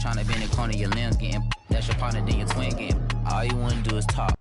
Tryna bend the corner, your limbs getting. That's your partner, then your twin getting. All you wanna do is talk.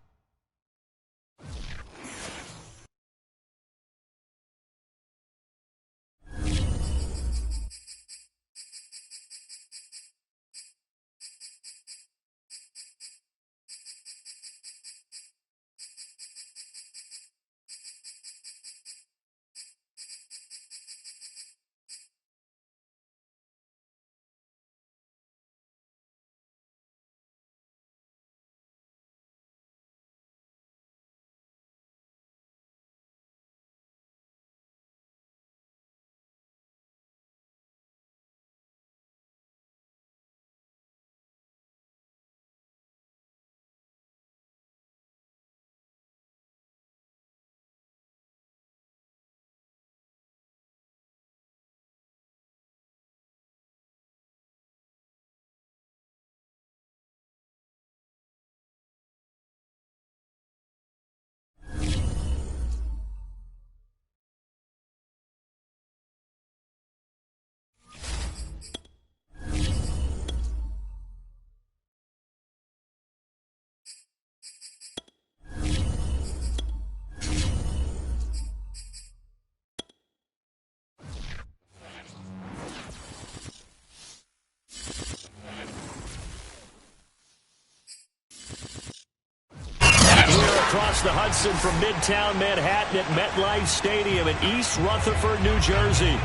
Across the Hudson from Midtown Manhattan at MetLife Stadium in East Rutherford, New Jersey.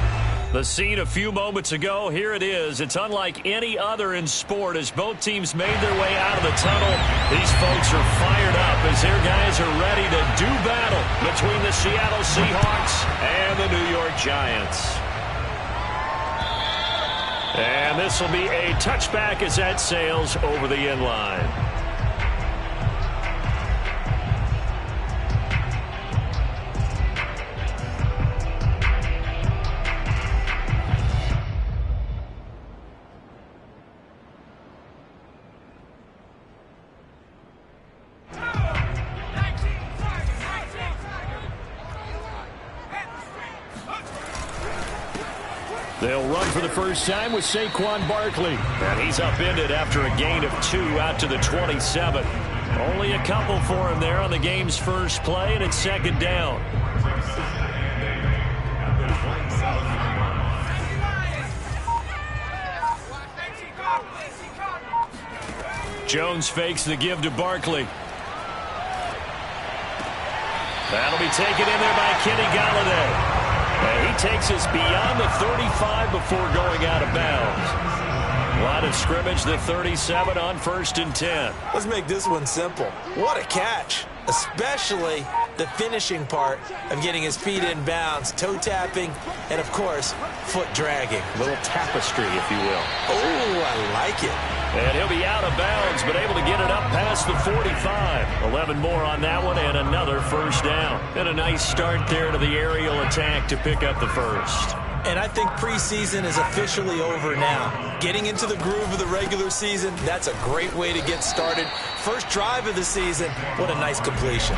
The scene a few moments ago, here it is. It's unlike any other in sport as both teams made their way out of the tunnel. These folks are fired up as their guys are ready to do battle between the Seattle Seahawks and the New York Giants. And this will be a touchback as that sails over the end line. They'll run for the first time with Saquon Barkley. And he's upended after a gain of 2 out to the 27. Only a couple for him there on the game's first play, and it's second down. Jones fakes the give to Barkley. That'll be taken in there by Kenny Golladay. And he takes us beyond the 35 before going out of bounds. Line of scrimmage, the 37 on 1st and 10. Let's make this one simple. What a catch, especially the finishing part of getting his feet in bounds, toe tapping, and, of course, foot dragging. A little tapestry, if you will. Oh, I like it. And he'll be out of bounds, but able to get it up past the 45. 11 more on that one, and another first down. And a nice start there to the aerial attack to pick up the first. And I think preseason is officially over now. Getting into the groove of the regular season, that's a great way to get started. First drive of the season, what a nice completion.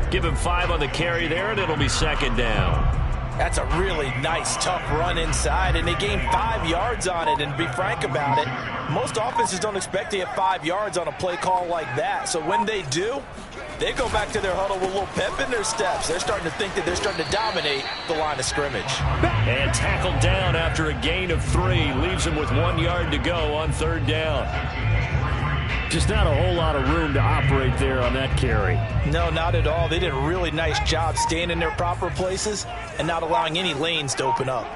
Give him 5 on the carry there, and it'll be second down. That's a really nice, tough run inside, and they gained 5 yards on it. And to be frank about it, most offenses don't expect to get 5 yards on a play call like that. So when they do, they go back to their huddle with a little pep in their steps. They're starting to think that they're starting to dominate the line of scrimmage. And tackled down after a gain of 3. Leaves him with 1 yard to go on 3rd down. Just not a whole lot of room to operate there on that carry. No, not at all. They did a really nice job staying in their proper places and not allowing any lanes to open up.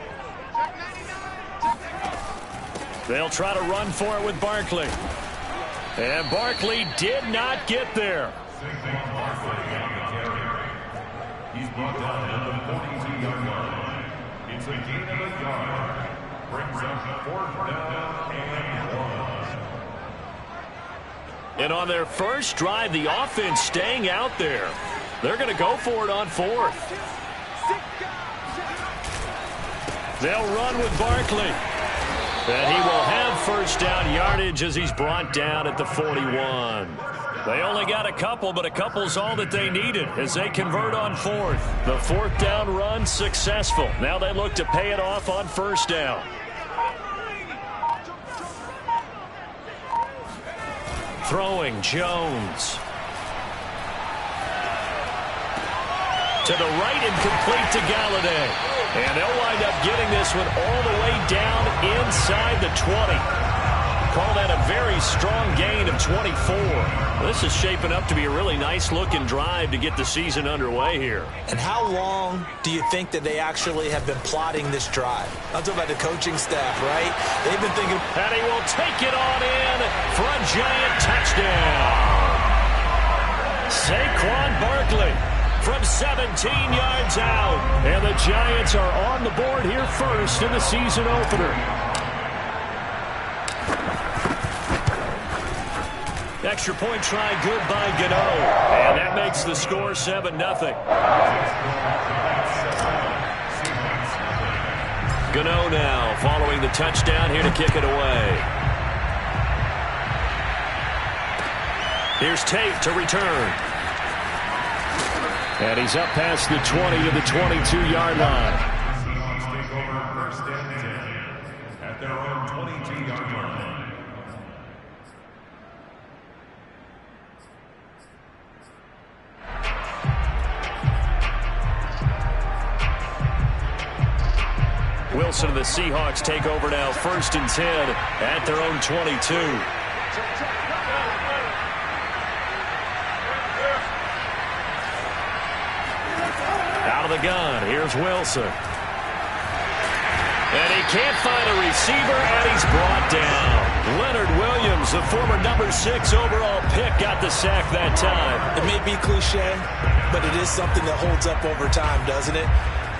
They'll try to run for it with Barkley. And Barkley did not get there. He's brought down at the 42-yard line. It's a gain of a yard. Brings up 4th down and 1. And on their first drive, the offense staying out there. They're going to go for it on 4th. They'll run with Barkley. And he will have first down yardage as he's brought down at the 41. They only got a couple, but a couple's all that they needed as they convert on 4th. The 4th down run successful. Now they look to pay it off on 1st down. Throwing Jones. To the right and complete to Galladay. And they'll wind up getting this one all the way down inside the 20. Call that a very strong gain of 24. This is shaping up to be a really nice-looking drive to get the season underway here. And how long do you think that they actually have been plotting this drive? I'm talking about the coaching staff, right? They've been thinking... And he will take it on in for a giant touchdown. Saquon Barkley from 17 yards out. And the Giants are on the board here first in the season opener. Extra point try good by Gano. And that makes the score 7-0. Gano now following the touchdown here to kick it away. Here's Tate to return. And he's up past the 20 to the 22-yard line. Seahawks take over first and 10 at their own 22-yard line. Wilson and the Seahawks take over now first and 10 at their own 22. Out of the gun, here's Wilson. And he can't find a receiver, and he's brought down. Leonard Williams, the former number 6 overall pick, got the sack that time. It may be cliche, but it is something that holds up over time, doesn't it?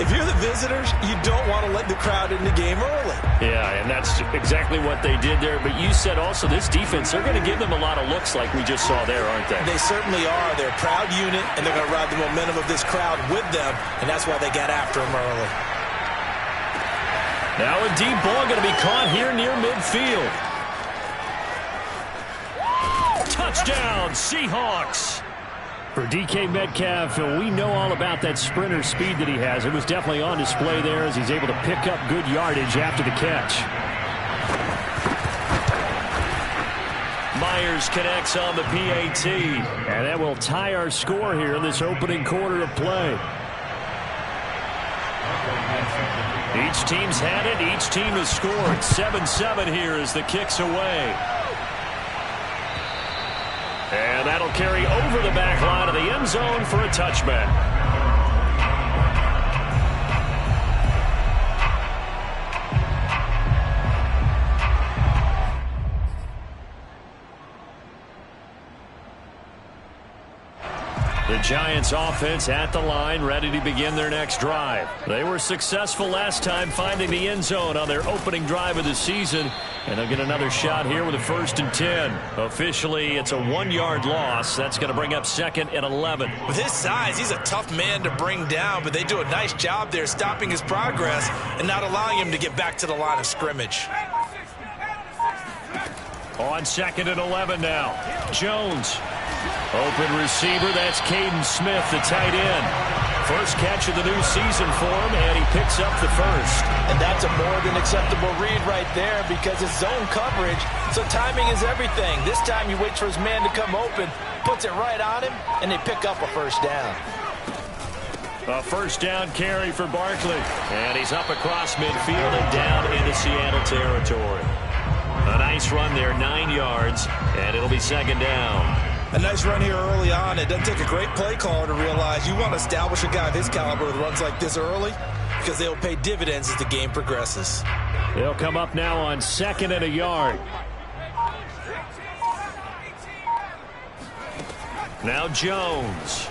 If you're the visitors, you don't want to let the crowd in the game early. Yeah, and that's exactly what they did there. But you said also this defense, they're going to give them a lot of looks like we just saw there, aren't they? They certainly are. They're a proud unit, and they're going to ride the momentum of this crowd with them, and that's why they got after them early. Now a deep ball going to be caught here near midfield. Touchdown, Seahawks. For DK Metcalf, we know all about that sprinter speed that he has. It was definitely on display there as he's able to pick up good yardage after the catch. Myers connects on the PAT. And that will tie our score here in this opening quarter of play. Each team's had it. Each team has scored. 7-7 here as the kick's away. And that'll carry over the back line of the end zone for a touchback. The Giants offense at the line, ready to begin their next drive. They were successful last time finding the end zone on their opening drive of the season. And they'll get another shot here with a 1st and 10. Officially, it's a 1-yard loss. That's going to bring up 2nd and 11. With his size, he's a tough man to bring down, but they do a nice job there stopping his progress and not allowing him to get back to the line of scrimmage. On 2nd and 11 now. Jones. Open receiver, that's Caden Smith, the tight end. First catch of the new season for him, and he picks up the first. And that's a more than acceptable read right there because it's zone coverage, so timing is everything. This time he waits for his man to come open, puts it right on him, and they pick up a first down. A first down carry for Barkley. And he's up across midfield and down into Seattle territory. A nice run there, 9 yards, and it'll be 2nd down. A nice run here early on. It doesn't take a great play caller to realize you want to establish a guy of his caliber with runs like this early because they'll pay dividends as the game progresses. They'll come up now on 2nd and a yard. Now Jones.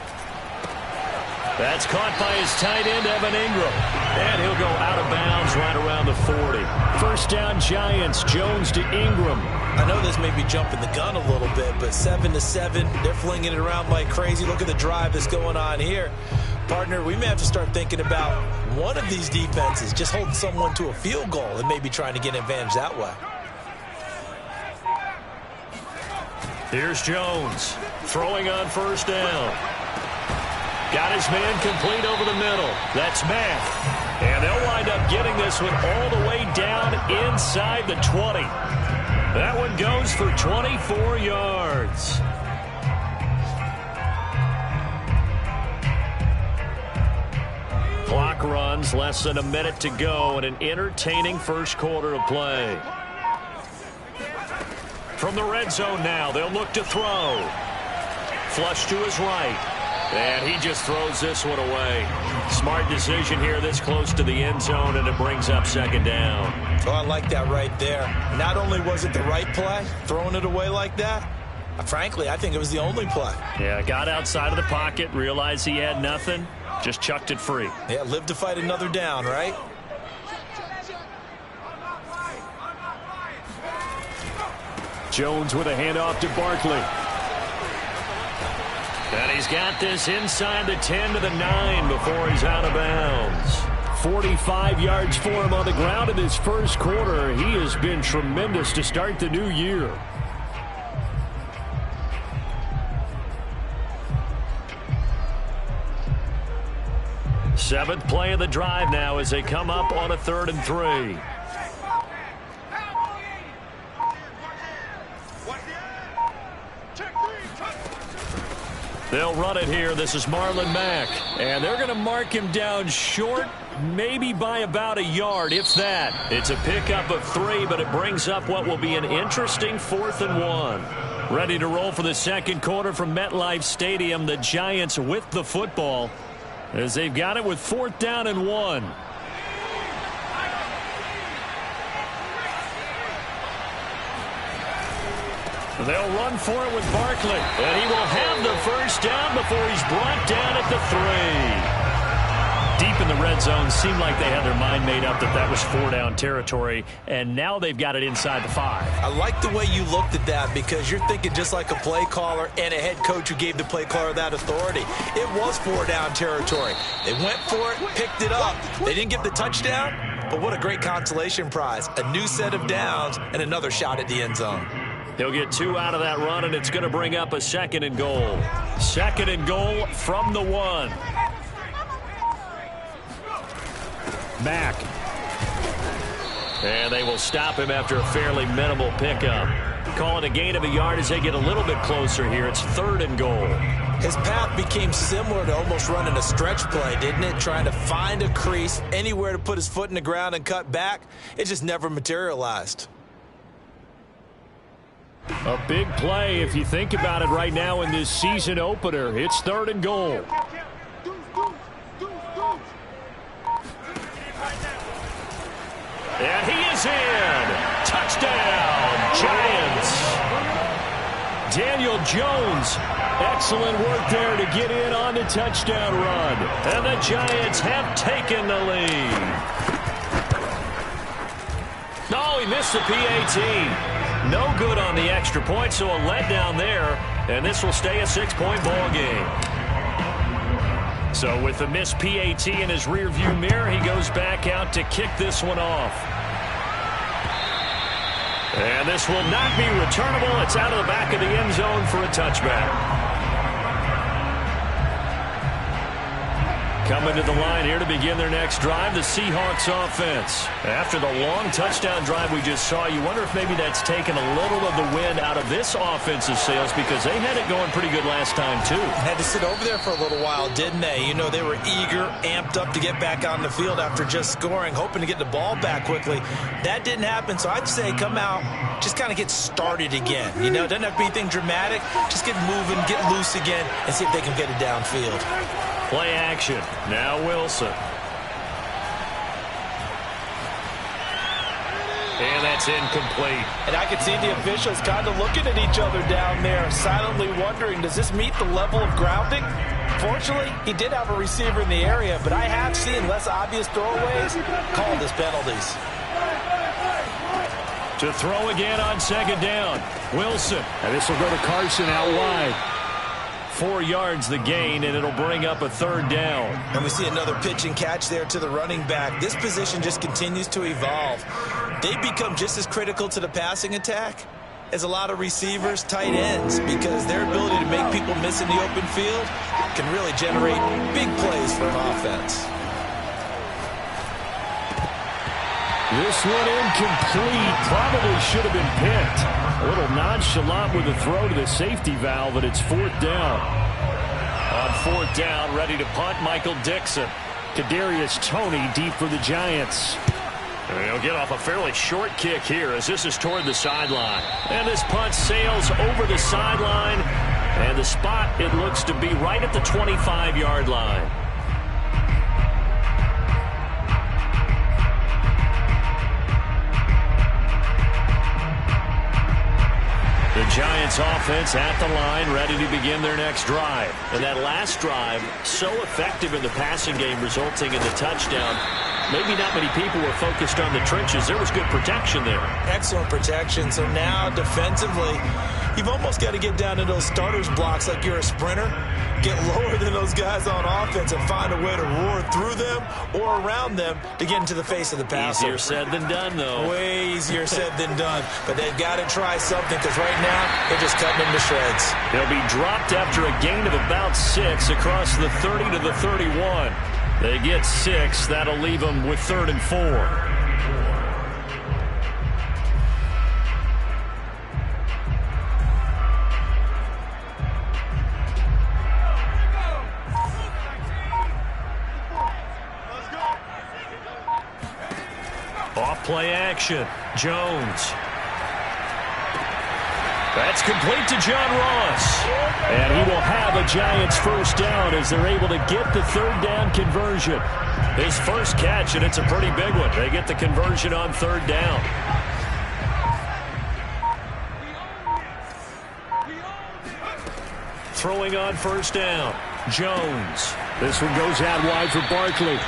That's caught by his tight end, Evan Ingram. And he'll go out of bounds right around the 40. First down, Giants. Jones to Ingram. I know this may be jumping the gun a little bit, but 7-7, they're flinging it around like crazy. Look at the drive that's going on here. Partner, we may have to start thinking about one of these defenses just holding someone to a field goal and maybe trying to get an advantage that way. Here's Jones throwing on first down. Got his man complete over the middle. That's Matt. And they'll wind up getting this one all the way down inside the 20. That one goes for 24 yards. Clock runs, less than a minute to go, and an entertaining first quarter of play. From the red zone now, they'll look to throw. Flush to his right. And he just throws this one away. Smart decision here this close to the end zone, and it brings up second down. Oh, I like that right there. Not only was it the right play, throwing it away like that, frankly, I think it was the only play. Yeah, got outside of the pocket, realized he had nothing, just chucked it free. Yeah, live to fight another down, right? Jones with a handoff to Barkley. And he's got this inside the 10 to the 9 before he's out of bounds. 45 yards for him on the ground in his first quarter. He has been tremendous to start the new year. Seventh play of the drive now as they come up on a 3rd and 3. They'll run it here. This is Marlon Mack. And they're going to mark him down short, maybe by about a yard, if that. It's a pickup of 3, but it brings up what will be an interesting 4th and 1. Ready to roll for the second quarter from MetLife Stadium. The Giants with the football as they've got it with 4th down and 1. They'll run for it with Barkley. And he will have the first down before he's brought down at the 3. Deep in the red zone, seemed like they had their mind made up that was 4-down territory. And now they've got it inside the 5. I like the way you looked at that because you're thinking just like a play caller and a head coach who gave the play caller that authority. It was 4-down territory. They went for it, picked it up. They didn't get the touchdown, but what a great consolation prize. A new set of downs and another shot at the end zone. He'll get 2 out of that run, and it's going to bring up a 2nd and goal. 2nd and goal from the 1. Mack. And they will stop him after a fairly minimal pickup. Call it a gain of a yard as they get a little bit closer here. It's 3rd and goal. His path became similar to almost running a stretch play, didn't it? Trying to find a crease, anywhere to put his foot in the ground and cut back. It just never materialized. A big play if you think about it right now in this season opener. It's 3rd and goal. And he is in. Touchdown, Giants. Daniel Jones. Excellent work there to get in on the touchdown run. And the Giants have taken the lead. No, he missed the PAT. No good on the extra point, so a letdown there, and this will stay a 6-point ball game. So with the missed PAT in his rearview mirror, he goes back out to kick this one off. And this will not be returnable. It's out of the back of the end zone for a touchback. Coming to the line here to begin their next drive, the Seahawks offense. After the long touchdown drive we just saw, you wonder if maybe that's taken a little of the wind out of this offensive sails because they had it going pretty good last time, too. Had to sit over there for a little while, didn't they? You know, they were eager, amped up to get back on the field after just scoring, hoping to get the ball back quickly. That didn't happen, so I'd say come out, just kind of get started again. You know, it doesn't have to be anything dramatic. Just get moving, get loose again, and see if they can get it downfield. Play action. Now Wilson. And that's incomplete. And I can see the officials kind of looking at each other down there, silently wondering, does this meet the level of grounding? Fortunately, he did have a receiver in the area, but I have seen less obvious throwaways called as penalties. To throw again on 2nd down. Wilson. And this will go to Carson out wide. 4 yards the gain, and it'll bring up a 3rd down. And we see another pitch and catch there to the running back. This position just continues to evolve. They become just as critical to the passing attack as a lot of receivers, tight ends, because their ability to make people miss in the open field can really generate big plays for an offense. This one incomplete. Probably should have been picked. A little nonchalant with the throw to the safety valve, and it's 4th down. On 4th down, ready to punt, Michael Dixon. Kadarius Toney deep for the Giants. And he'll get off a fairly short kick here as this is toward the sideline. And this punt sails over the sideline. And the spot, it looks to be right at the 25-yard line. The Giants offense at the line, ready to begin their next drive. And that last drive, so effective in the passing game, resulting in the touchdown. Maybe not many people were focused on the trenches. There was good protection there. Excellent protection. So now defensively, you've almost got to get down to those starters blocks like you're a sprinter. Get lower than those guys on offense and find a way to roar through them or around them to get into the face of the passer. Easier said than done, though. Way easier said than done. But they've got to try something because right now they're just cutting them to shreds. They'll be dropped after a gain of about 6 across the 30 to the 31. They get 6. That'll leave them with 3rd and 4. Off-play action. Jones. That's complete to John Ross. And he will have a Giants 1st down as they're able to get the 3rd down conversion. His first catch, and it's a pretty big one. They get the conversion on 3rd down. Throwing on 1st down. Jones. This one goes out wide for Barkley.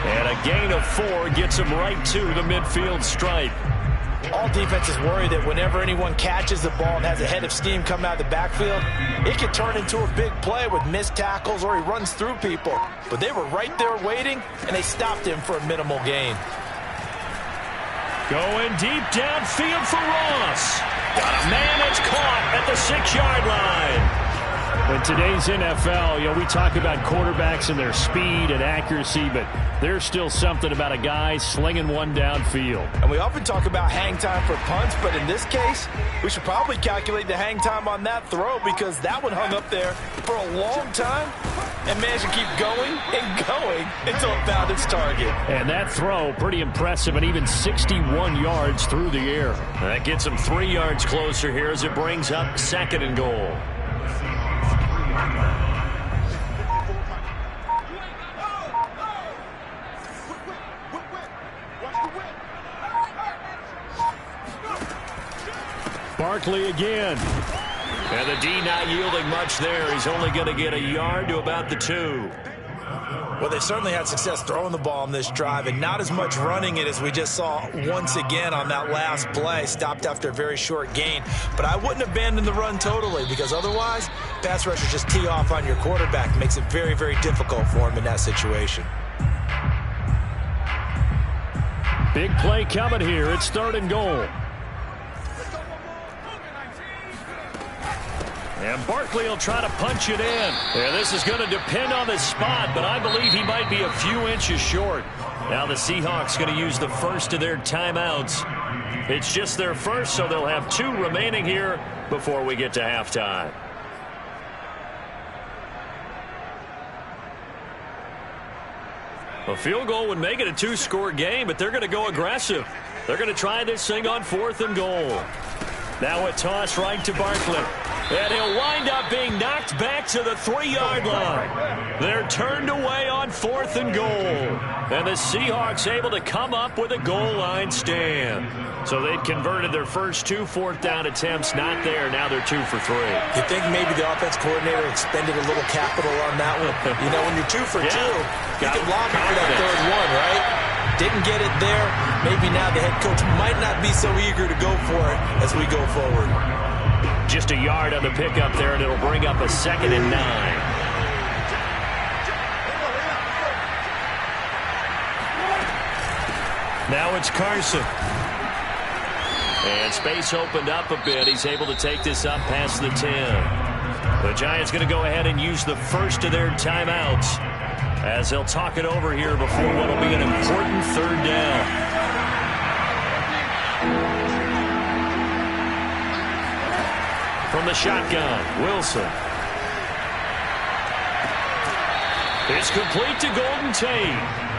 And a gain of 4 gets him right to the midfield stripe. All defenses worry that whenever anyone catches the ball and has a head of steam come out of the backfield, it could turn into a big play with missed tackles or he runs through people. But they were right there waiting, and they stopped him for a minimal gain. Going deep downfield for Ross. Got a man that's caught at the 6-yard line. In today's NFL, we talk about quarterbacks and their speed and accuracy, but there's still something about a guy slinging one downfield. And we often talk about hang time for punts, but in this case, we should probably calculate the hang time on that throw because that one hung up there for a long time and managed to keep going and going until it found its target. And that throw, pretty impressive, and even 61 yards through the air. That gets him 3 yards closer here as it brings up 2nd and goal. Barkley again. And the D not yielding much there. He's only going to get a yard to about the 2. Well, they certainly had success throwing the ball on this drive and not as much running it as we just saw once again on that last play. Stopped after a very short gain. But I wouldn't abandon the run totally because otherwise, pass rushers just tee off on your quarterback. It makes it very, very difficult for him in that situation. Big play coming here. It's 3rd and goal. And Barkley will try to punch it in. Yeah, this is going to depend on the spot, but I believe he might be a few inches short. Now the Seahawks going to use the first of their timeouts. It's just their first, so they'll have 2 remaining here before we get to halftime. A field goal would make it a 2-score game, but they're going to go aggressive. They're going to try this thing on 4th and goal. Now a toss right to Barkley. And he'll wind up being knocked back to the 3-yard line. They're turned away on 4th and goal. And the Seahawks able to come up with a goal line stand. So they'd converted their first 2 4th down attempts. Not there. Now they're 2 for 3. You think maybe the offense coordinator expended a little capital on that one? When you're 2 for 2, you can lobby for that 3rd one, right? Didn't get it there. Maybe now the head coach might not be so eager to go for it as we go forward. Just a yard on the pickup there, and it'll bring up a 2nd and 9. Now it's Carson. And space opened up a bit. He's able to take this up past the 10. The Giants going to go ahead and use the first of their timeouts as they'll talk it over here before what will be an important 3rd down. from the shotgun. Wilson. It's complete to Golden Tate.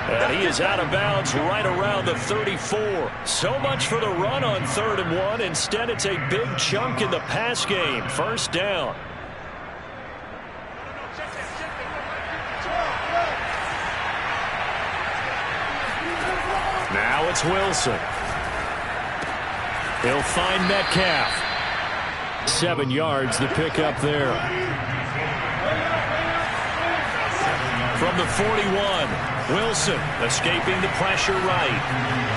And he is out of bounds right around the 34. So much for the run on 3rd and 1. Instead, it's a big chunk in the pass game. First down. Now it's Wilson. He'll find Metcalf. 7 yards, the pickup there. From the 41. Wilson escaping the pressure right.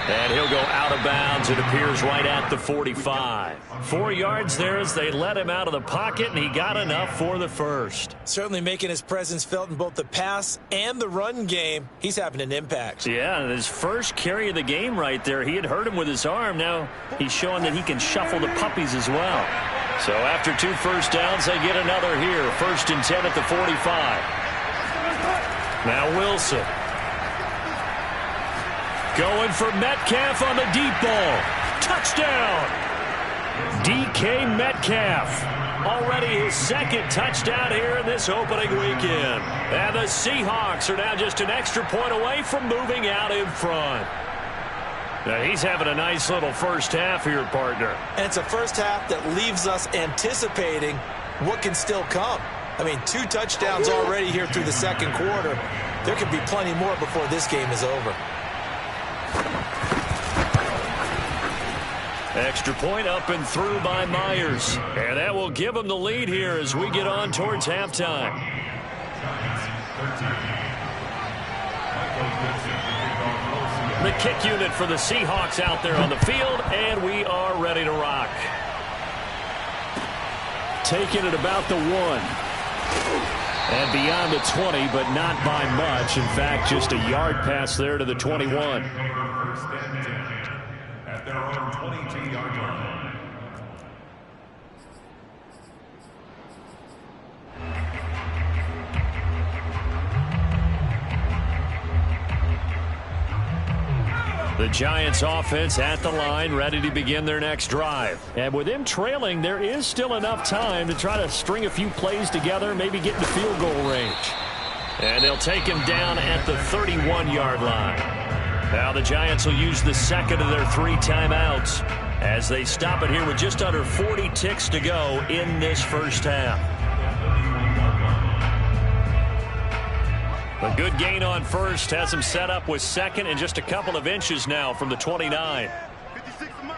And he'll go out of bounds. It appears right at the 45. 4 yards there as they let him out of the pocket, and he got enough for the first. Certainly making his presence felt in both the pass and the run game. He's having an impact. Yeah, his first carry of the game right there. He had hurt him with his arm. Now he's showing that he can shuffle the puppies as well. So after 2 first downs, they get another here. 1st and 10 at the 45. Now Wilson. Going for Metcalf on the deep ball. Touchdown! DK Metcalf. Already his 2nd touchdown here in this opening weekend. And the Seahawks are now just an extra point away from moving out in front. Now he's having a nice little first half here, partner. And it's a first half that leaves us anticipating what can still come. I mean, 2 touchdowns already here through the 2nd quarter. There could be plenty more before this game is over. Extra point up and through by Myers. And that will give them the lead here as we get on towards halftime. The kick unit for the Seahawks out there on the field, and we are ready to rock. Taking it about the 1. And beyond the 20, but not by much. In fact, just a yard pass there to the 21. First and 10 at their own 22-yard line. The Giants offense at the line, ready to begin their next drive. And with them trailing, there is still enough time to try to string a few plays together, maybe get into field goal range. And they'll take him down at the 31-yard line. Now the Giants will use the 2nd of their 3 timeouts as they stop it here with just under 40 ticks to go in this first half. A good gain on first has him set up with 2nd and just a couple of inches now from the 29. 56 is mine.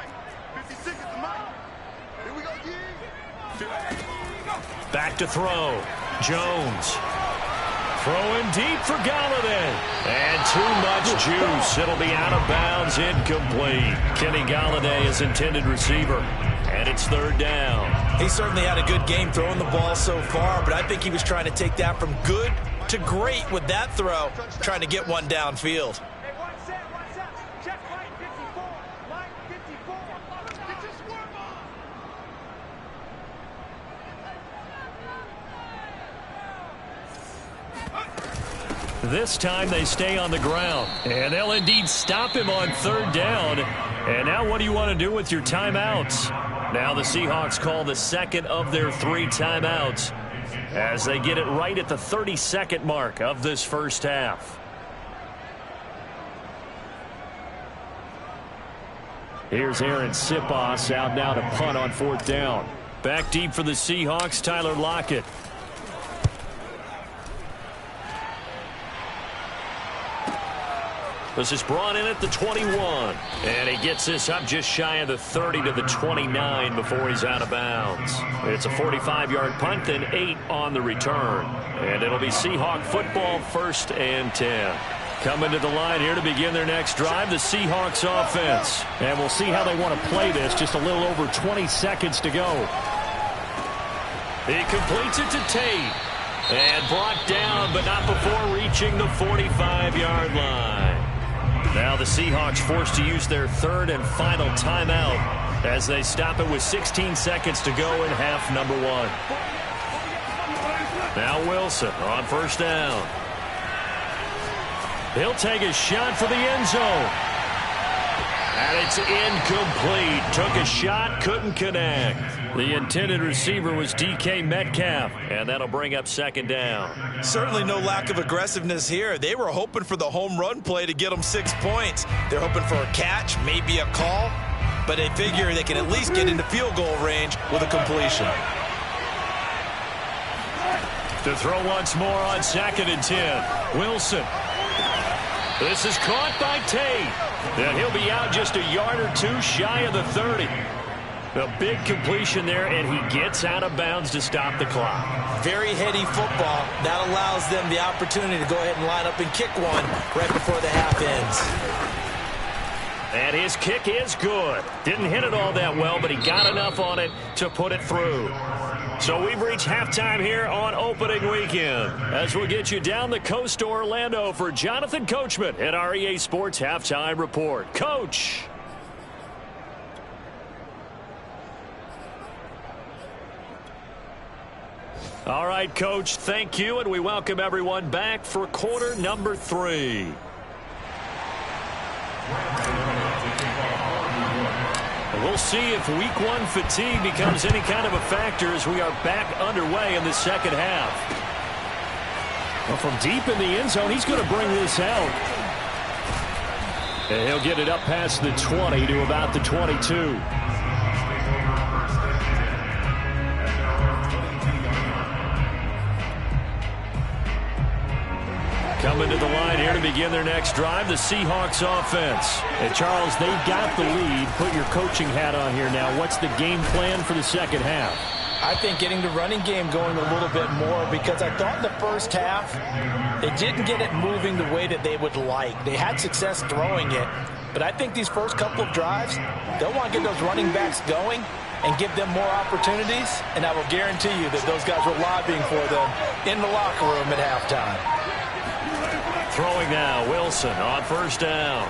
56 is mine. Here we go. Back to throw. Jones. Throwing deep for Galladay. And too much juice. It'll be out of bounds, incomplete. Kenny Galladay is intended receiver. And it's 3rd down. He certainly had a good game throwing the ball so far, but I think he was trying to take that from good to great with that throw, trying to get one downfield. Hey, one set. Check right 54. Line 54. Get your swerve on. This time they stay on the ground. And they'll indeed stop him on 3rd down. And now what do you want to do with your timeouts? Now the Seahawks call the 2nd of their 3 timeouts as they get it right at the 32nd mark of this first half. Here's Aaron Sipos out now to punt on 4th down. Back deep for the Seahawks, Tyler Lockett. This is brought in at the 21. And he gets this up just shy of the 30 to the 29 before he's out of bounds. It's a 45-yard punt, then 8 on the return. And it'll be Seahawk football, 1st and 10. Coming to the line here to begin their next drive, the Seahawks offense. And we'll see how they want to play this. Just a little over 20 seconds to go. He completes it to Tate. And brought down, but not before reaching the 45-yard line. Now the Seahawks forced to use their 3rd and final timeout as they stop it with 16 seconds to go in half number 1. Now Wilson on 1st down. He'll take a shot for the end zone. And it's incomplete. Took a shot, couldn't connect. The intended receiver was DK Metcalf, and that'll bring up second down. Certainly no lack of aggressiveness here. They were hoping for the home run play to get them 6 points. They're hoping for a catch, maybe a call, but they figure they can at least get into field goal range with a completion. To throw once more on 2nd and 10. Wilson. This is caught by Tate. And he'll be out just a yard or two shy of the 30. A big completion there, and he gets out of bounds to stop the clock. Very heady football. That allows them the opportunity to go ahead and line up and kick one right before the half ends. And his kick is good. Didn't hit it all that well, but he got enough on it to put it through. So we've reached halftime here on opening weekend, as we'll get you down the coast to Orlando for Jonathan Coachman at our EA Sports Halftime Report. Coach. All right, Coach, thank you, and we welcome everyone back for quarter number 3. We'll see if week 1 fatigue becomes any kind of a factor as we are back underway in the second half. Well, from deep in the end zone, he's going to bring this out. And he'll get it up past the 20 to about the 22. Coming to the line here to begin their next drive, the Seahawks offense. And Charles, they've got the lead. Put your coaching hat on here now. What's the game plan for the second half? I think getting the running game going a little bit more, because I thought in the first half they didn't get it moving the way that they would like. They had success throwing it, but I think these first couple of drives, they'll want to get those running backs going and give them more opportunities, and I will guarantee you that those guys were lobbying for them in the locker room at halftime. Throwing now, Wilson on first down.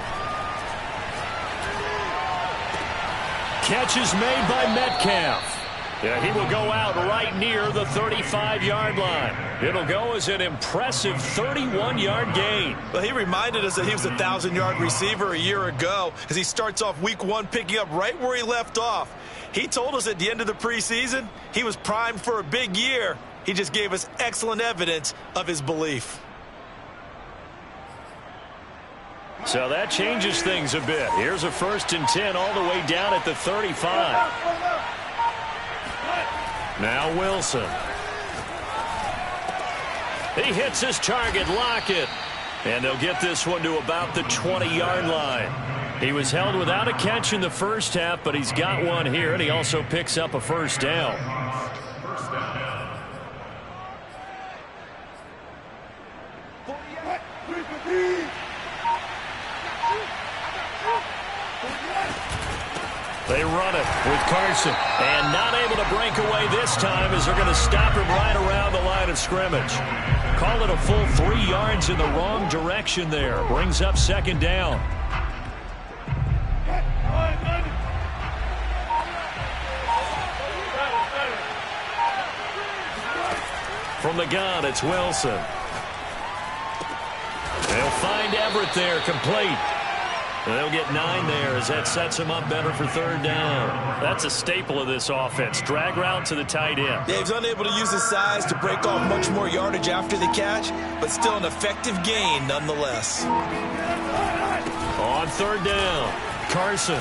Catch is made by Metcalf. Yeah, he will go out right near the 35-yard line. It'll go as an impressive 31-yard gain. Well, he reminded us that he was a 1,000-yard receiver a year ago as he starts off week 1 picking up right where he left off. He told us at the end of the preseason he was primed for a big year. He just gave us excellent evidence of his belief. So that changes things a bit. Here's a 1st and 10 all the way down at the 35. Now Wilson. He hits his target, Lockett. And they'll get this one to about the 20-yard line. He was held without a catch in the first half, but he's got one here, and he also picks up a first down. They run it with Carson, and not able to break away this time as they're going to stop him right around the line of scrimmage. Call it a full 3 yards in the wrong direction there. Brings up second down. From the gun, it's Wilson. They'll find Everett there, complete. They'll get 9 there as that sets him up better for third down. That's a staple of this offense. Drag route to the tight end. Yeah, he's unable to use his size to break off much more yardage after the catch, but still an effective gain nonetheless. On third down, Carson.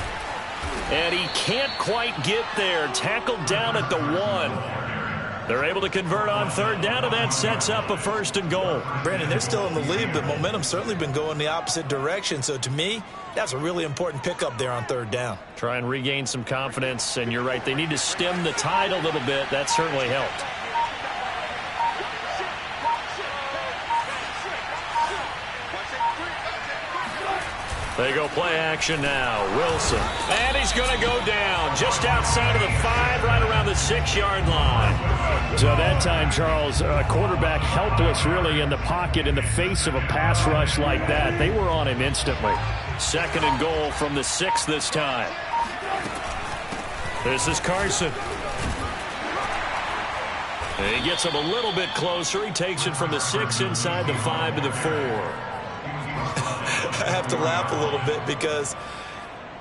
And he can't quite get there. Tackled down at the 1. They're able to convert on third down, and that sets up a 1st and goal. Brandon, they're still in the lead, but momentum's certainly been going the opposite direction. So to me, that's a really important pickup there on third down. Try and regain some confidence, and you're right. They need to stem the tide a little bit. That certainly helped. They go play action now. Wilson. And he's going to go down just outside of the 5, right around the 6-yard line. So that time, Charles, quarterback helpless really in the pocket in the face of a pass rush like that. They were on him instantly. 2nd and goal from the 6 this time. This is Carson. And he gets him a little bit closer. He takes it from the 6 inside the 5 to the 4. I have to laugh a little bit because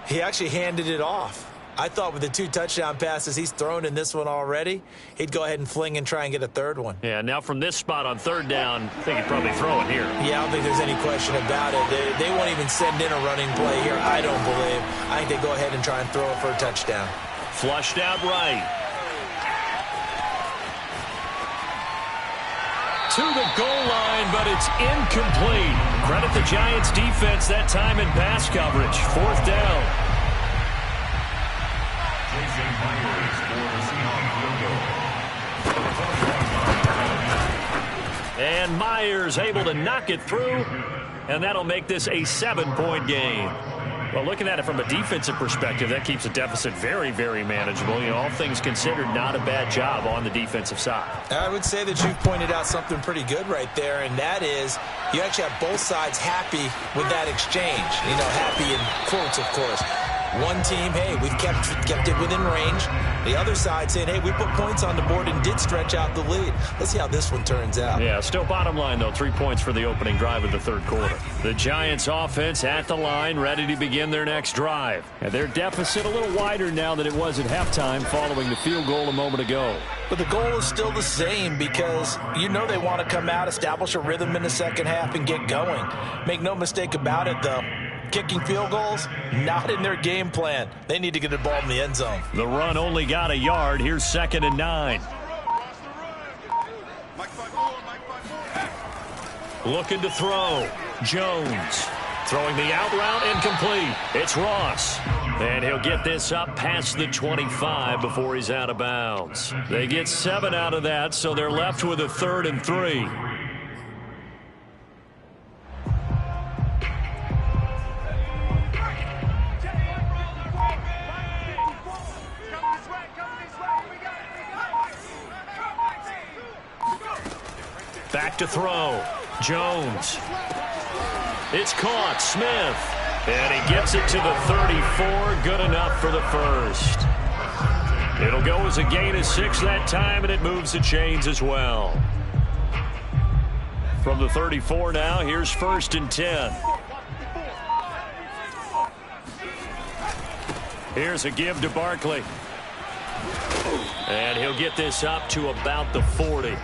He actually handed it off. I thought with the 2 touchdown passes he's thrown in this one already, he'd go ahead and fling and try and get a third one. Yeah, now from this spot on third down, I think he'd probably throw it here. Yeah, I don't think there's any question about it. They won't even send in a running play here, I don't believe. I think they go ahead and try and throw it for a touchdown. Flushed out right. To the goal line, but it's incomplete. Credit the Giants defense that time in pass coverage. 4th down. And Myers able to knock it through, and that'll make this a 7-point game. Well, looking at it from a defensive perspective, that keeps the deficit very, very manageable. You know, all things considered, not a bad job on the defensive side. I would say that you've pointed out something pretty good right there, and that is you actually have both sides happy with that exchange. You know, happy in quotes, of course. One team, hey, we've kept it within range. The other side saying, hey, we put points on the board and did stretch out the lead. Let's see how this one turns out. Yeah, still bottom line, though, 3 points for the opening drive of the third quarter. The Giants offense at the line, ready to begin their next drive. And their deficit a little wider now than it was at halftime following the field goal a moment ago. But the goal is still the same because you know they want to come out, establish a rhythm in the second half, and get going. Make no mistake about it, though. Kicking field goals, not in their game plan. They need to get the ball in the end zone. The run only got a yard. Here's 2nd and 9. Looking to throw. Jones. Throwing the out route, incomplete. It's Ross. And he'll get this up past the 25 before he's out of bounds. They get 7 out of that, so they're left with a 3rd and 3. Back to throw. Jones. It's caught. Smith. And he gets it to the 34. Good enough for the first. It'll go as a gain of 6 that time, and it moves the chains as well. From the 34 now, here's 1st and 10. Here's a give to Barkley. And he'll get this up to about the 40.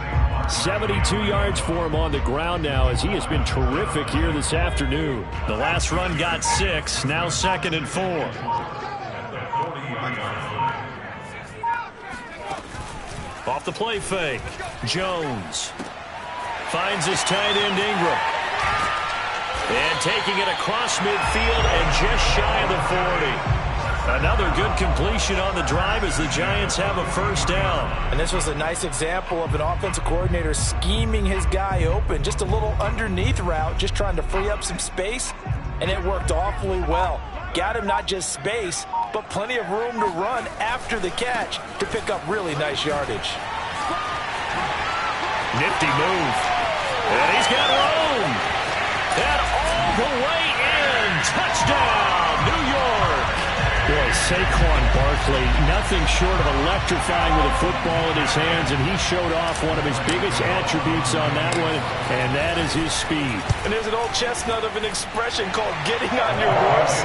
72 yards for him on the ground now as he has been terrific here this afternoon. The last run got 6. Now 2nd and 4. Off the play fake. Jones finds his tight end Ingram. And taking it across midfield and just shy of the 40. Another good completion on the drive as the Giants have a 1st down. And this was a nice example of an offensive coordinator scheming his guy open. Just a little underneath route, just trying to free up some space, and it worked awfully well. Got him not just space, but plenty of room to run after the catch to pick up really nice yardage. Nifty move. And he's got room. And all the way in. Touchdown, New York. Boy, Saquon Barkley, nothing short of electrifying with a football in his hands, and he showed off one of his biggest attributes on that one, and that is his speed. And there's an old chestnut of an expression called getting on your horse,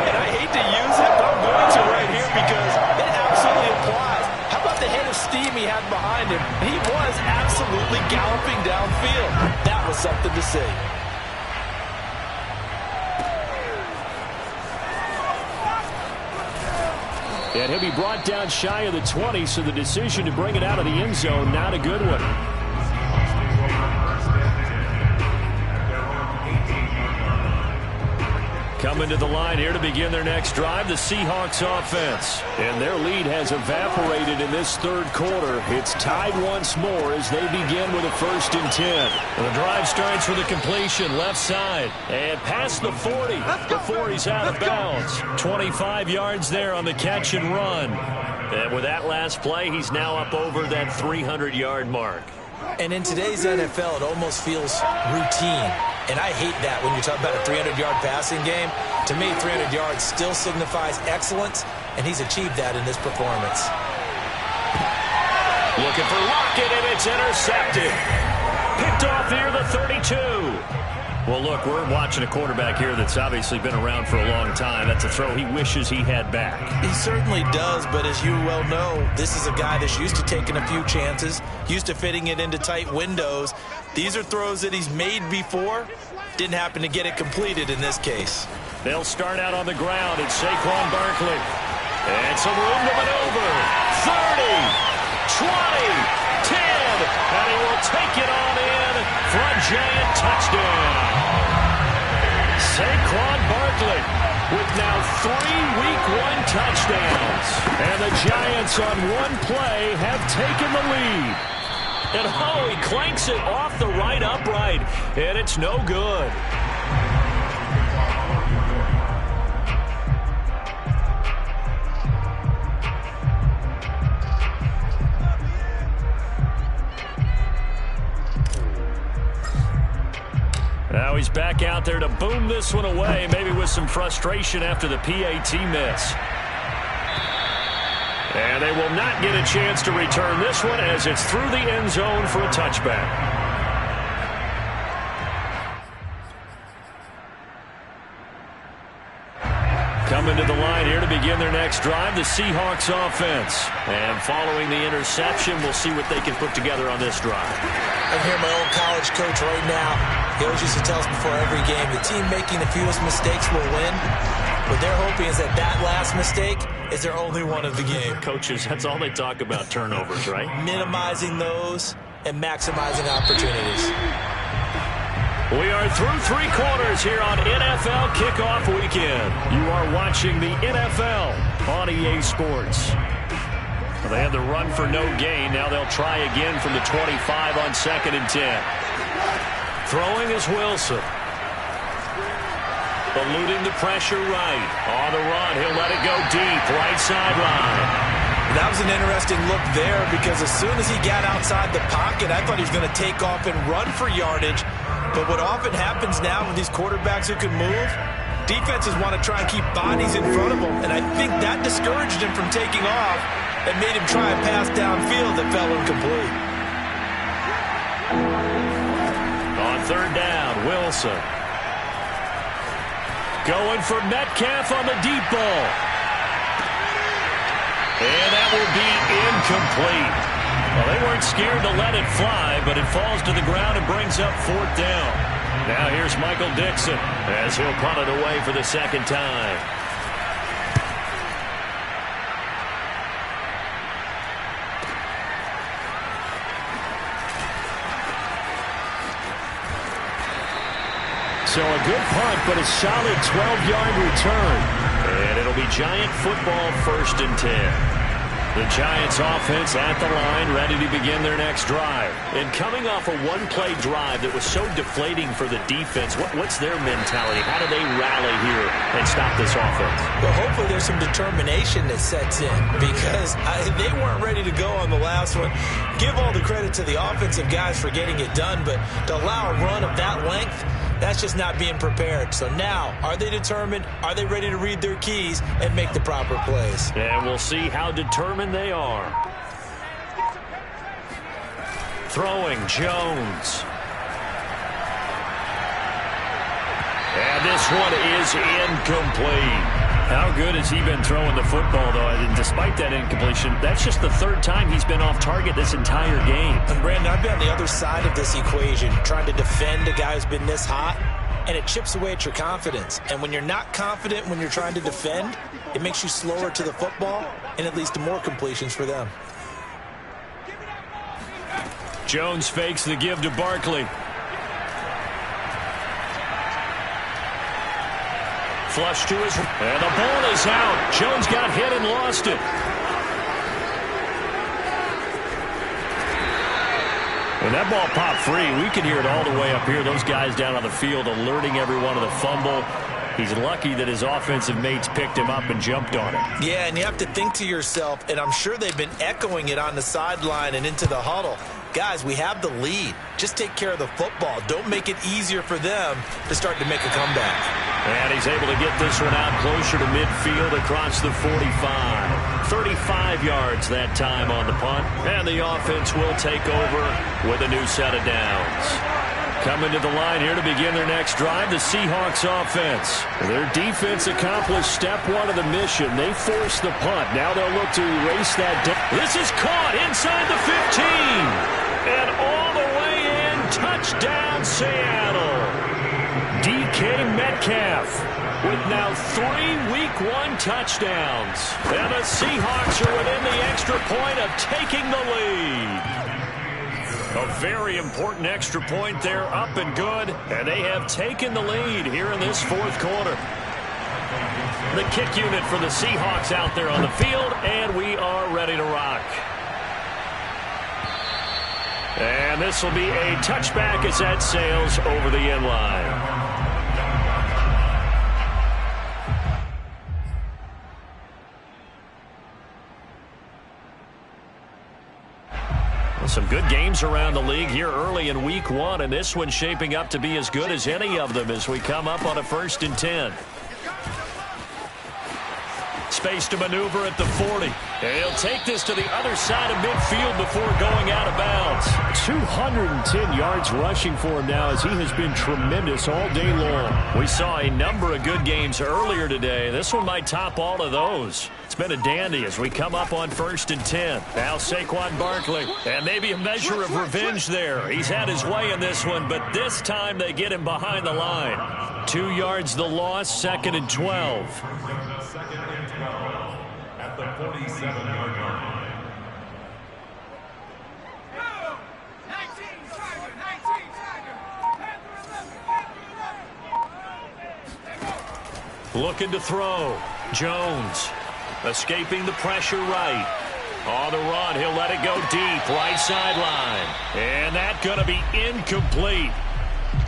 and I hate to use it, but I'm going to right here because it absolutely applies. How about the head of steam he had behind him? He was absolutely galloping downfield. That was something to see. And he'll be brought down shy of the 20, so the decision to bring it out of the end zone, not a good one. Coming to the line here to begin their next drive, the Seahawks offense. And their lead has evaporated in this third quarter. It's tied once more as they begin with a 1st and 10. And the drive starts with a completion left side. And past the 40 before he's out of bounds. 25 yards there on the catch and run. And with that last play, he's now up over that 300-yard mark. And in today's NFL, it almost feels routine. And I hate that when you're talking about a 300-yard passing game. To me, 300 yards still signifies excellence, and he's achieved that in this performance. Looking for Lockett, and it's intercepted. Picked off near the 32. Well, look, we're watching a quarterback here that's obviously been around for a long time. That's a throw he wishes he had back. He certainly does, but as you well know, this is a guy that's used to taking a few chances, used to fitting it into tight windows. These are throws that he's made before. Didn't happen to get it completed in this case. They'll start out on the ground. It's Saquon Barkley. And some room to maneuver. 30, 20, 10, and he will take it on in for a Giant touchdown. Saquon Barkley with now 3 Week 1 touchdowns. And the Giants on one play have taken the lead. And he clanks it off the right upright, and it's no good. Now he's back out there to boom this one away, maybe with some frustration after the PAT miss. And they will not get a chance to return this one as it's through the end zone for a touchback. Coming to the line here to begin their next drive, the Seahawks offense. And following the interception, we'll see what they can put together on this drive. I hear my old college coach right now. He always used to tell us before every game, the team making the fewest mistakes will win. What they're hoping is that last mistake is their only one of the game. Coaches, that's all they talk about, turnovers, right? Minimizing those and maximizing opportunities. We are through 3 quarters here on NFL Kickoff Weekend. You are watching the NFL on EA Sports. Well, they had the run for no gain. Now they'll try again from the 25 on 2nd and 10. Throwing is Wilson. Eluding the pressure right. On the run, he'll let it go deep. Right sideline. That was an interesting look there because as soon as he got outside the pocket, I thought he was going to take off and run for yardage. But what often happens now with these quarterbacks who can move, defenses want to try and keep bodies in front of them. And I think that discouraged him from taking off and made him try a pass downfield that fell incomplete. On 3rd down, Wilson. Going for Metcalf on the deep ball. And that will be incomplete. Well, they weren't scared to let it fly, but it falls to the ground and brings up 4th down. Now here's Michael Dixon as he'll punt it away for the 2nd time. So a good punt, but a solid 12-yard return. And it'll be Giant football 1st and 10. The Giants offense at the line, ready to begin their next drive. And coming off a one-play drive that was so deflating for the defense, what's their mentality? How do they rally here and stop this offense? Well, hopefully there's some determination that sets in because they weren't ready to go on the last one. Give all the credit to the offensive guys for getting it done, but to allow a run of that length, that's just not being prepared. So now, are they determined? Are they ready to read their keys and make the proper plays? And we'll see how determined they are. Throwing, Jones. And this one is incomplete. How good has he been throwing the football, though? And despite that incompletion, that's just the 3rd time he's been off target this entire game. And Brandon, I've been on the other side of this equation, trying to defend a guy who's been this hot, and it chips away at your confidence. And when you're not confident when you're trying to defend, it makes you slower to the football, and it leads to more completions for them. Jones fakes the give to Barkley. Flush to his, and the ball is out. Jones got hit and lost it. And that ball popped free. We can hear it all the way up here. Those guys down on the field alerting everyone of the fumble. He's lucky that his offensive mates picked him up and jumped on it. Yeah, and you have to think to yourself, and I'm sure they've been echoing it on the sideline and into the huddle. Guys, we have the lead. Just take care of the football. Don't make it easier for them to start to make a comeback. And he's able to get this one out closer to midfield across the 45. 35 yards that time on the punt. And the offense will take over with a new set of downs. Coming to the line here to begin their next drive, the Seahawks offense. Their defense accomplished step one of the mission. They forced the punt. Now they'll look to erase that. This is caught inside the 15. And all the way in, touchdown Seattle. DK Metcalf with now 3 Week 1 touchdowns. And the Seahawks are within the extra point of taking the lead. A very important extra point there, up and good. And they have taken the lead here in this fourth quarter. The kick unit for the Seahawks out there on the field, and we are ready to rock. And this will be a touchback as that sails over the end line. Some good games around the league here early in Week 1, and this one's shaping up to be as good as any of them as we come up on a 1st and 10. Space to maneuver at the 40. And he'll take this to the other side of midfield before going out of bounds. 210 yards rushing for him now as he has been tremendous all day long. We saw a number of good games earlier today. This one might top all of those. It's been a dandy as we come up on 1st and 10. Now Saquon Barkley. And maybe a measure of revenge there. He's had his way in this one, but this time they get him behind the line. 2 yards the loss, 2nd and 12. Second and 12 at the 47-yard line. Looking to throw. Jones escaping the pressure right. On the run, he'll let it go deep, right sideline. And that's going to be incomplete.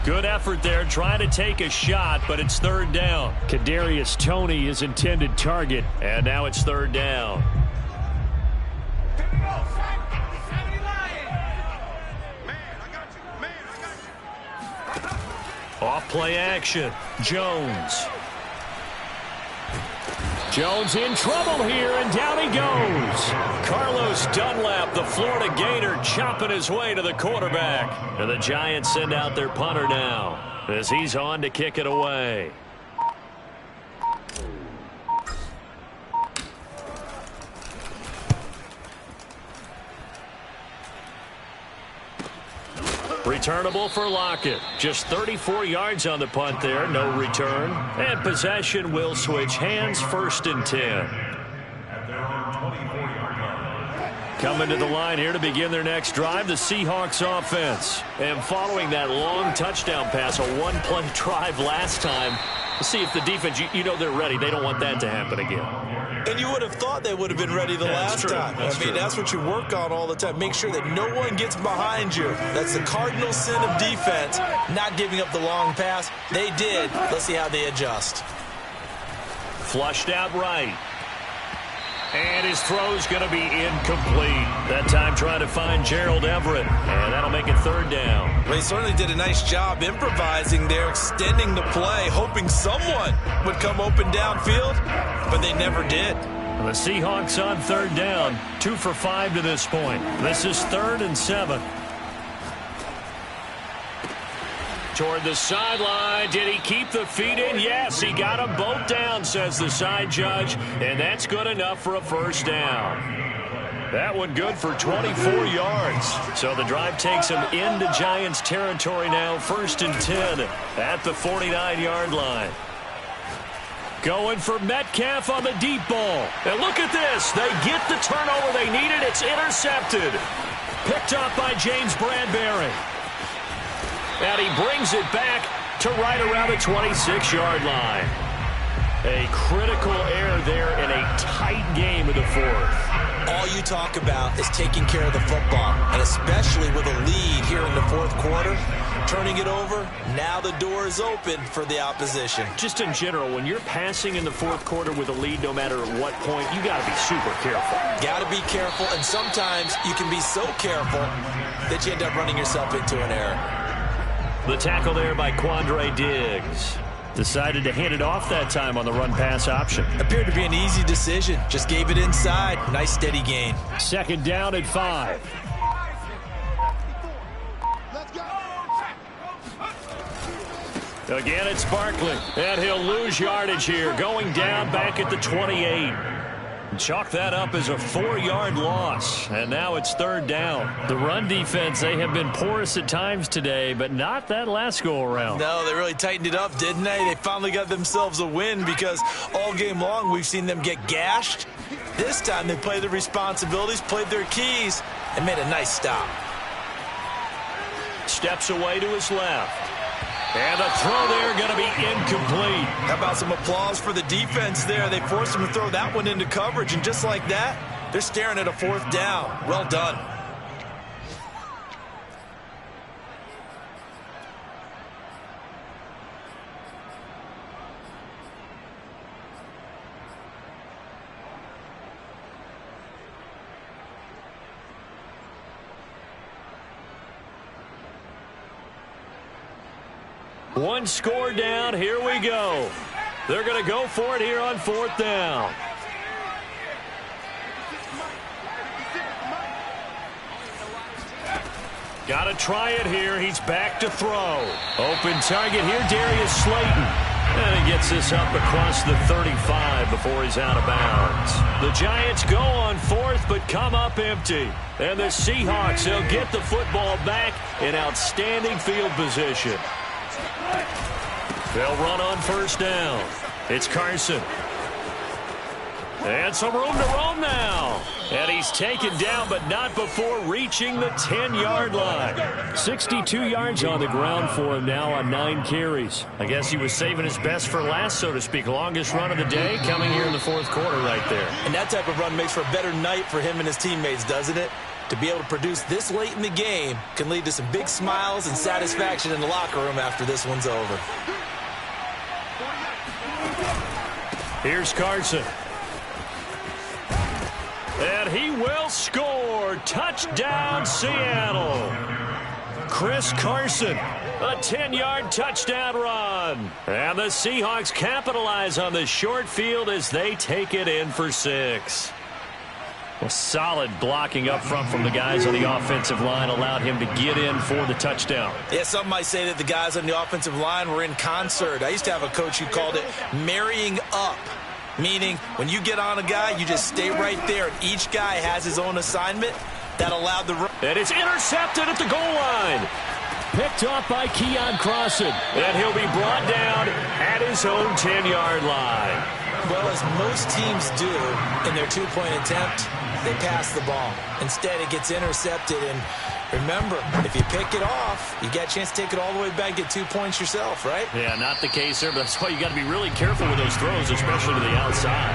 Good effort there, trying to take a shot, but it's 3rd down. Kadarius Toney is intended target, and now it's 3rd down. Off play action, Jones. Jones in trouble here, and down he goes. Carlos Dunlap, the Florida Gator, chopping his way to the quarterback. And the Giants send out their punter now as he's on to kick it away. Returnable for Lockett. Just 34 yards on the punt there. No return. And possession will switch hands. 1st and 10. At their own 24-yard line. Coming to the line here to begin their next drive, the Seahawks offense. And following that long touchdown pass, a one-play drive last time, let's see if the defense, you know they're ready. They don't want that to happen again. And you would have thought they would have been ready the last time. I mean, that's what you work on all the time. Make sure that no one gets behind you. That's the cardinal sin of defense, not giving up the long pass. They did. Let's see how they adjust. Flushed out right. And his throw's going to be incomplete. That time trying to find Gerald Everett. And that'll make it 3rd down. They certainly did a nice job improvising there, extending the play, hoping someone would come open downfield, but they never did. The Seahawks on 3rd down, 2 for 5 to this point. This is 3rd and 7. Toward the sideline. Did he keep the feet in? Yes, he got them both down, says the side judge, and that's good enough for a 1st down. That one good for 24 yards. So the drive takes him into Giants territory now, 1st and 10 at the 49-yard line. Going for Metcalf on the deep ball. And look at this. They get the turnover they needed. It's intercepted. Picked up by James Bradbury. And he brings it back to right around the 26-yard line. A critical error there in a tight game of the 4th. All you talk about is taking care of the football, and especially with a lead here in the 4th quarter, turning it over, now the door is open for the opposition. Just in general, when you're passing in the 4th quarter with a lead, no matter at what point, you got to be super careful. Got to be careful, and sometimes you can be so careful that you end up running yourself into an error. The tackle there by Quandre Diggs. Decided to hand it off that time on the run-pass option. Appeared to be an easy decision. Just gave it inside. Nice steady gain. 2nd down at 5. Let's go. Again, it's Barkley, and he'll lose yardage here, going down back at the 28. Chalk that up as a 4-yard loss, and now it's 3rd down. The run defense, they have been porous at times today, but not that last go-around. No, they really tightened it up, didn't they? They finally got themselves a win because all game long we've seen them get gashed. This time they played their responsibilities, played their keys, and made a nice stop. Steps away to his left. And the throw there going to be incomplete. How about some applause for the defense there? They forced him to throw that one into coverage, and just like that, they're staring at a 4th down. Well done. One score down. Here we go. They're going to go for it here on 4th down. Got to try it here. He's back to throw. Open target here, Darius Slayton. And he gets this up across the 35 before he's out of bounds. The Giants go on 4th, but come up empty. And the Seahawks, they'll get the football back in outstanding field position. They'll run on 1st down. It's Carson. And some room to roam now. And he's taken down, but not before reaching the 10-yard line. 62 yards on the ground for him now on 9 carries. I guess he was saving his best for last, so to speak. Longest run of the day coming here in the 4th quarter right there. And that type of run makes for a better night for him and his teammates, doesn't it? To be able to produce this late in the game can lead to some big smiles and satisfaction in the locker room after this one's over. Here's Carson. And he will score. Touchdown, Seattle. Chris Carson, a 10-yard touchdown run. And the Seahawks capitalize on the short field as they take it in for 6. Well, solid blocking up front from the guys on the offensive line allowed him to get in for the touchdown. Yeah, some might say that the guys on the offensive line were in concert. I used to have a coach who called it marrying up, meaning when you get on a guy, you just stay right there, and each guy has his own assignment that allowed the run. And it's intercepted at the goal line. Picked off by Keon Crossan. And he'll be brought down at his own 10-yard line. Well, as most teams do in their 2-point attempt, they pass the ball. Instead, it gets intercepted. And remember, if you pick it off, you get a chance to take it all the way back, get 2 points yourself, right? Yeah, not the case there, but that's why you got to be really careful with those throws, especially to the outside.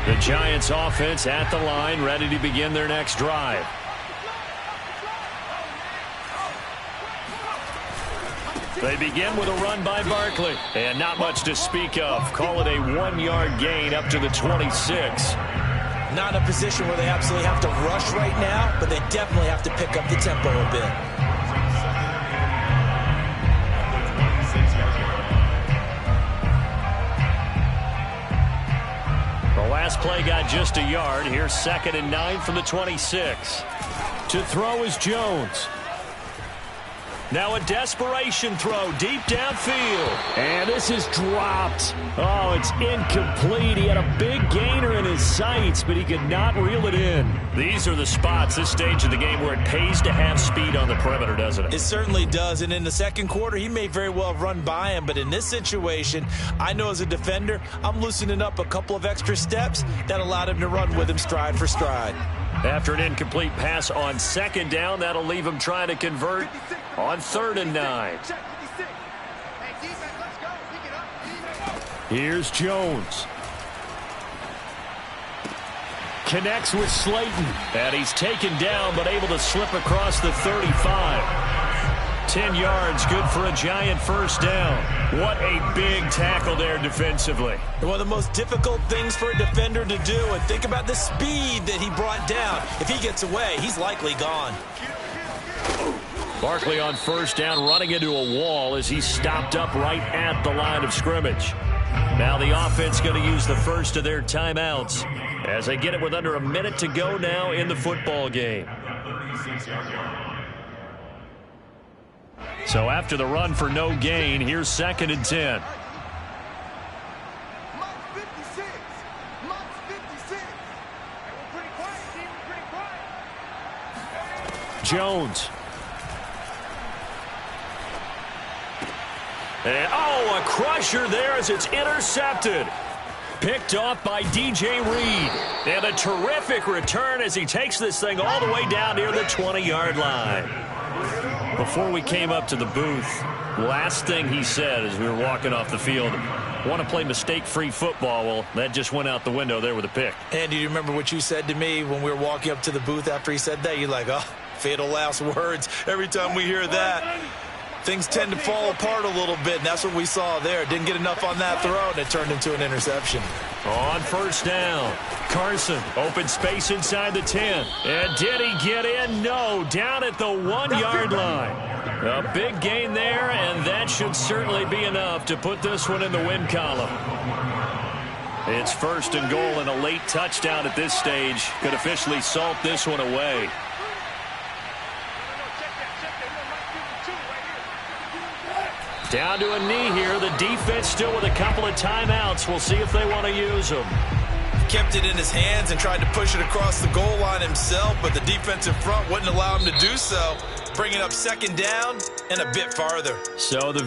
The Giants offense at the line, ready to begin their next drive. They begin with a run by Barkley. And not much to speak of. Call it a 1-yard gain up to the 26. Not in a position where they absolutely have to rush right now, but they definitely have to pick up the tempo a bit. The last play got just a yard. Here's 2nd and 9 from the 26. To throw is Jones. Now a desperation throw deep downfield. And this is dropped. Oh, it's incomplete. He had a big gainer in his sights, but he could not reel it in. These are the spots, this stage of the game, where it pays to have speed on the perimeter, doesn't it? It certainly does. And in the second quarter, he may very well have run by him. But in this situation, I know as a defender, I'm loosening up a couple of extra steps that allowed him to run with him stride for stride. After an incomplete pass on 2nd down, that'll leave him trying to convert on 3rd and 9. Here's Jones. Connects with Slayton. And he's taken down, but able to slip across the 35. 10 yards, good for a Giant 1st down. What a big tackle there defensively. One of the most difficult things for a defender to do, and think about the speed that he brought down. If he gets away, he's likely gone. Barkley on 1st down, running into a wall as he's stopped up right at the line of scrimmage. Now the offense going to use the first of their timeouts as they get it with under a minute to go now in the football game. So after the run for no gain, here's 2nd and 10. Jones. And, a crusher there as it's intercepted. Picked off by DJ Reed. And a terrific return as he takes this thing all the way down near the 20-yard line. Before we came up to the booth, last thing he said as we were walking off the field, want to play mistake-free football. Well, that just went out the window there with a pick. And do you remember what you said to me when we were walking up to the booth after he said that? You're like, oh, fatal last words. Every time we hear that, things tend to fall apart a little bit, and that's what we saw there. Didn't get enough on that throw, and it turned into an interception. On first down, Carson, open space inside the 10. And did he get in? No, down at the 1-yard line. A big gain there, and that should certainly be enough to put this one in the win column. It's 1st and goal, and a late touchdown at this stage could officially salt this one away. Down to a knee here. The defense still with a couple of timeouts. We'll see if they want to use them. Kept it in his hands and tried to push it across the goal line himself, but the defensive front wouldn't allow him to do so, bringing up 2nd down and a bit farther. So the